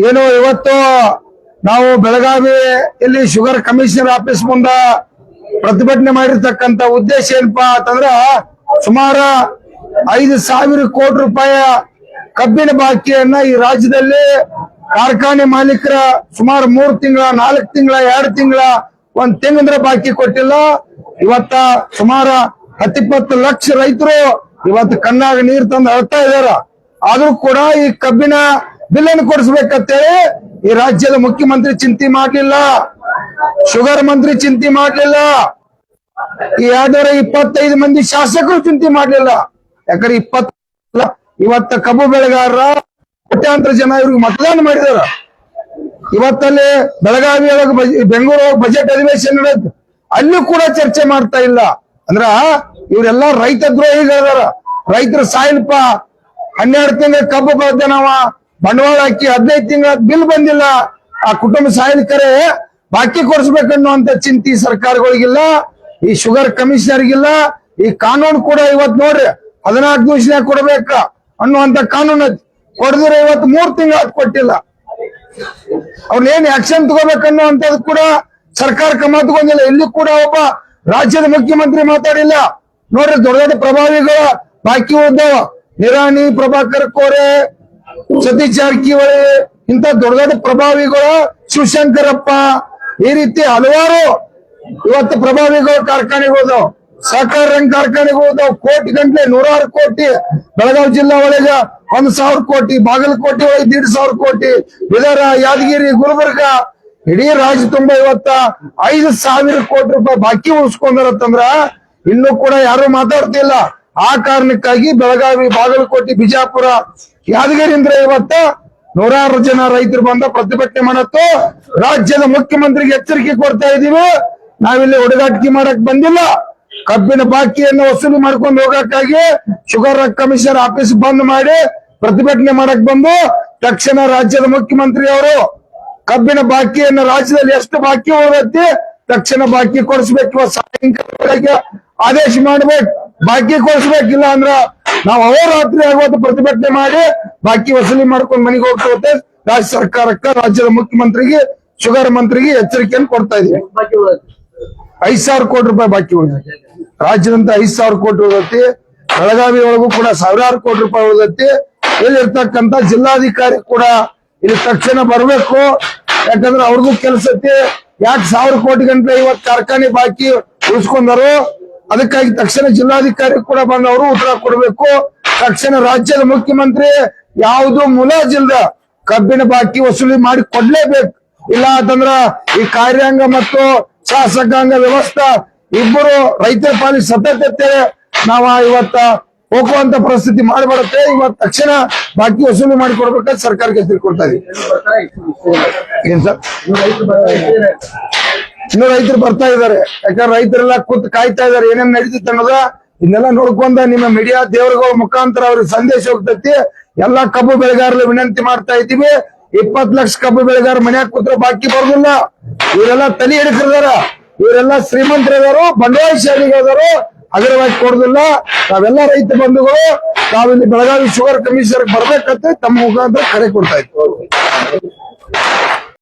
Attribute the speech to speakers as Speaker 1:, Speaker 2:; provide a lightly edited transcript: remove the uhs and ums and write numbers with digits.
Speaker 1: ಏನು ಇವತ್ತು ನಾವು ಬೆಳಗಾವಿ ಇಲ್ಲಿ ಶುಗರ್ ಕಮಿಷನರ್ ಆಫೀಸ್ ಮುಂದ ಪ್ರತಿಭಟನೆ ಮಾಡಿರ್ತಕ್ಕಂತ ಉದ್ದೇಶ ಏನಪ್ಪಾ ಅಂತಂದ್ರ ಸುಮಾರು 5,000 ಕೋಟಿ ರೂಪಾಯಿ ಕಬ್ಬಿನ ಬಾಕಿಯನ್ನ ಈ ರಾಜ್ಯದಲ್ಲಿ ಕಾರ್ಖಾನೆ ಮಾಲೀಕರ ಸುಮಾರು 3 ತಿಂಗಳ 4 ತಿಂಗಳ 2 ತಿಂಗಳ 1 ತಿಂಗಳ ಬಾಕಿ ಕೊಟ್ಟಿಲ್ಲ. ಇವತ್ತ ಸುಮಾರು 10-20 ಲಕ್ಷ ರೈತರು ಇವತ್ತು ಕಣ್ಣಾಗ ನೀರು ತಂದು ಅಳ್ತಾ ಇದಾರ. ಆದ್ರೂ ಕೂಡ ಈ ಕಬ್ಬಿನ ಬಿಲ್ ಅನ್ನು ಕೊಡಿಸ್ಬೇಕಂತೇಳಿ ಈ ರಾಜ್ಯದ ಮುಖ್ಯಮಂತ್ರಿ ಚಿಂತೆ ಮಾಡ್ಲಿಲ್ಲ, ಶುಗರ್ ಮಂತ್ರಿ ಚಿಂತೆ ಮಾಡ್ಲಿಲ್ಲ, ಈ 225 ಮಂದಿ ಶಾಸಕರು ಚಿಂತೆ ಮಾಡ್ಲಿಲ್ಲ. ಯಾಕಂದ್ರೆ ಇವತ್ತ ಕಬ್ಬು ಬೆಳೆಗಾರರ ಕೋಟ್ಯಾಂತರ ಜನ ಇವ್ರಿಗೆ ಮತದಾನ ಮಾಡಿದಾರ. ಇವತ್ತಲ್ಲಿ ಬೆಳಗಾವಿ ಒಳಗೆ ಬೆಂಗಳೂರು ಬಜೆಟ್ ಅಧಿವೇಶನ ನಡೆಯುತ್ತೆ, ಅಲ್ಲಿ ಕೂಡ ಚರ್ಚೆ ಮಾಡ್ತಾ ಇಲ್ಲ. ಅಂದ್ರ ಇವರೆಲ್ಲ ರೈತ ದ್ರೋಹಿಗಳಾರ. ರೈತರು ಸಾಯಿಲ್ಪ 12 ತಿಂಗಳ ಕಬ್ಬು ಬೆಳೆದ ನಾವ ಬಂಡವಾಳ ಹಾಕಿ 15 ತಿಂಗಳ ಬಿಲ್ ಬಂದಿಲ್ಲ, ಆ ಕುಟುಂಬ ಸಾಯಲಿಕರೆ ಬಾಕಿ ಕೊಡಿಸ್ಬೇಕನ್ನುವಂತ ಚಿಂತೆ ಸರ್ಕಾರಗಳಿಗಿಲ್ಲ, ಈ ಶುಗರ್ ಕಮಿಷನರ್ಗಿಲ್ಲ. ಈ ಕಾನೂನು ಕೂಡ ಇವತ್ತು ನೋಡ್ರಿ 14 ದಿವಸ ಕೊಡ್ಬೇಕ ಅನ್ನುವಂತ ಕಾನೂನು ಕೊಡದಿರ ಇವತ್ತು 3 ತಿಂಗಳ ಕೊಟ್ಟಿಲ್ಲ. ಅವ್ರನ್ನೇನ್ ಆಕ್ಷನ್ ತಗೋಬೇಕನ್ನುವಂಥದ್ದು ಕೂಡ ಸರ್ಕಾರ ಕ್ರಮ ತಗೊಂಡಿಲ್ಲ. ಇಲ್ಲಿ ಕೂಡ ಒಬ್ಬ ರಾಜ್ಯದ ಮುಖ್ಯಮಂತ್ರಿ ಮಾತಾಡಿಲ್ಲ. ನೋಡ್ರಿ, ದೊಡ್ಡ ದೊಡ್ಡ ಪ್ರಭಾವಿಗಳ ಬಾಕಿ ಉಳಿದವ, ನಿರಾಣಿ, ಪ್ರಭಾಕರ್ ಕೋರೆ, ಸತೀಶ್ ಜಾರಕಿಹೊಳಿ, ಇಂತ ದೊಡ್ಡ ದೊಡ್ಡ ಪ್ರಭಾವಿಗಳು, ಶಿವಶಂಕರಪ್ಪ, ಈ ರೀತಿ ಹಲವಾರು ಇವತ್ತು ಪ್ರಭಾವಿಗಳು ಕಾರ್ಖಾನೆಗಳು, ಸಹಕಾರ ರಂಗ ಕಾರ್ಖಾನೆಗಳು ಕೋಟಿ ಗಂಟ್ಲೆ 106 ಕೋಟಿ, ಬೆಳಗಾವಿ ಜಿಲ್ಲಾ ಒಳಗ 1,000 ಕೋಟಿ, ಬಾಗಲಕೋಟೆ ಒಳಗೆ 1,500 ಕೋಟಿ, ಬೀದರ, ಯಾದಗಿರಿ, ಗುಲ್ಬರ್ಗ, ಇಡೀ ರಾಜ್ಯ ತುಂಬಾ ಇವತ್ತ 5,000 ಕೋಟಿ ರೂಪಾಯಿ ಬಾಕಿ ಉಳಿಸ್ಕೊಂಡಾರಂತಂದ್ರ ಇನ್ನೂ ಕೂಡ ಯಾರು ಮಾತಾಡ್ತಿಲ್ಲ. ಆ ಕಾರಣಕ್ಕಾಗಿ ಬೆಳಗಾವಿ, ಬಾಗಲಕೋಟೆ, ಬಿಜಾಪುರ, ಯಾದಗಿರಿಯಿಂದ ಇವತ್ತ 106 ಜನ ರೈತರು ಬಂದ ಪ್ರತಿಭಟನೆ ಮಾಡತ್ತು. ರಾಜ್ಯದ ಮುಖ್ಯಮಂತ್ರಿಗೆ ಎಚ್ಚರಿಕೆ ಕೊಡ್ತಾ ಇದೀವಿ, ನಾವಿಲ್ಲಿ ಹುಡುಗಾಟಿಕೆ ಮಾಡಕ್ ಬಂದಿಲ್ಲ. ಕಬ್ಬಿನ ಬಾಕಿಯನ್ನು ವಸೂಲಿ ಮಾಡ್ಕೊಂಡು ಹೋಗಕ್ಕಾಗಿ ಶುಗರ್ ಕಮಿಷನರ್ ಆಫೀಸ್ ಬಂದ್ ಮಾಡಿ ಪ್ರತಿಭಟನೆ ಮಾಡಕ್ ಬಂದು ತಕ್ಷಣ ರಾಜ್ಯದ ಮುಖ್ಯಮಂತ್ರಿ ಅವರು ಕಬ್ಬಿನ ಬಾಕಿಯನ್ನು ರಾಜ್ಯದಲ್ಲಿ ಎಷ್ಟು ಬಾಕಿ ಉಳಿದೈತಿ ತಕ್ಷಣ ಬಾಕಿ ಕೊಡಿಸ್ಬೇಕು, ಸಾಯಂಕಾಲ ಆದೇಶ ಮಾಡ್ಬೇಕು, ಬಾಕಿ ಕೊಡಿಸ್ಬೇಕಿಲ್ಲ ಅಂದ್ರ ನಾವು ಅಹೋರಾತ್ರಿ ಆಗುವಂತ ಪ್ರತಿಭಟನೆ ಮಾಡಿ ಬಾಕಿ ವಸೂಲಿ ಮಾಡ್ಕೊಂಡು ಮನೆಗೆ ಹೋಗ್ತೇವೆ. ರಾಜ್ಯ ಸರ್ಕಾರಕ್ಕೆ, ರಾಜ್ಯದ ಮುಖ್ಯಮಂತ್ರಿಗೆ, ಶುಗರ್ ಮಂತ್ರಿಗೆ ಎಚ್ಚರಿಕೆಯನ್ನು ಕೊಡ್ತಾ ಇದೀವಿ. 5,000 ಕೋಟಿ ರೂಪಾಯಿ ಬಾಕಿ ಉಳಿದೈತಿ ರಾಜ್ಯದಂತ, 5,000 ಕೋಟಿ ಉಳಿದೈತಿ. ಬೆಳಗಾವಿ ಒಳಗೂ ಕೂಡ 1,000 ಕೋಟಿ ರೂಪಾಯಿ ಉಳಿದೈತಿ. ಇಲ್ಲಿರ್ತಕ್ಕಂತ ಜಿಲ್ಲಾಧಿಕಾರಿ ಕೂಡ ಇಲ್ಲಿ ತಕ್ಷಣ ಬರ್ಬೇಕು, ಯಾಕಂದ್ರೆ ಅವ್ರಿಗೂ ಕೆಲಸ ಐತಿ. ಯಾಕೆ 1,000 ಕೋಟಿ ಗಂಟೆ ಇವತ್ತು ಕಾರ್ಖಾನೆ ಬಾಕಿ ಉಳಿಸ್ಕೊಂಡಾರು, ಅದಕ್ಕಾಗಿ ತಕ್ಷಣ ಜಿಲ್ಲಾಧಿಕಾರಿ ಕೂಡ ಬಂದವರು ಉತ್ತರ ಕೊಡ್ಬೇಕು. ತಕ್ಷಣ ರಾಜ್ಯದ ಮುಖ್ಯಮಂತ್ರಿ ಯಾವುದು ಮುಲಾಜಿಲ್ದ ಕಬ್ಬಿನ ಬಾಕಿ ವಸೂಲಿ ಮಾಡಿ ಕೊಡ್ಲೇಬೇಕು. ಇಲ್ಲ ಅಂತಂದ್ರ ಈ ಕಾರ್ಯಾಂಗ ಮತ್ತು ಶಾಸಕಾಂಗ ವ್ಯವಸ್ಥೆ ಇಬ್ಬರು ರೈತರ ಪಾಲಿಗೆ ಸತತ ನಾವ ಇವತ್ತ ಹೋಗುವಂತ ಪರಿಸ್ಥಿತಿ ಮಾಡಬಾರತ್ತೆ. ಇವತ್ತು ತಕ್ಷಣ ಬಾಕಿ ವಸೂಲಿ ಮಾಡಿ ಕೊಡ್ಬೇಕಾದ್ರೆ ಸರ್ಕಾರಕ್ಕೆ ತಿಳ್ಕೊಳ್ತಾ ಇದೀವಿ. ಏನ್ ಸರ್, ಇನ್ನು ರೈತರು ಬರ್ತಾ ಇದಾರೆ. ಯಾಕಂದ್ರೆ ರೈತರೆಲ್ಲ ಕೂತ್ ಕಾಯ್ತಾ ಇದಾರೆ ಏನೇನ್ ನಡೀತಿತ್ತು ಅನ್ನೋದ. ಇದನ್ನೆಲ್ಲ ನೋಡ್ಕೊಂಡ ನಿಮ್ಮ ಮೀಡಿಯಾ ದೇವರುಗಳ ಮುಖಾಂತರ ಅವ್ರಿಗೆ ಸಂದೇಶ ಹೋಗ್ತೈತಿ. ಎಲ್ಲಾ ಕಬ್ಬು ಬೆಳೆಗಾರರು ವಿನಂತಿ ಮಾಡ್ತಾ ಇದ್ದೀವಿ, 20 ಲಕ್ಷ ಕಬ್ಬು ಬೆಳೆಗಾರ ಮನ್ಯಾಗ ಕೂತ್ರೆ ಬಾಕಿ ಬರೋದಿಲ್ಲ. ಇವರೆಲ್ಲ ತಲೆ ಹಿಡಿಕಿದಾರ, ಇವರೆಲ್ಲ ಶ್ರೀಮಂತರಿದಾರು, ಬಂಡವಾಳಶಾಲಿಗಳದಾರು, ಅಗರವಾಗಿ ಕೊಡುದಿಲ್ಲ. ನಾವೆಲ್ಲ ರೈತ ಬಂಧುಗಳು ನಾವಿಲ್ಲಿ ಬೆಳಗಾವಿ ಶುಗರ್ ಕಮಿಷನರ್ ಬರ್ಬೇಕಂತ ತಮ್ಮ ಮುಖಾಂತರ ಕರೆ ಕೊಡ್ತಾ ಇದ್ವಿ.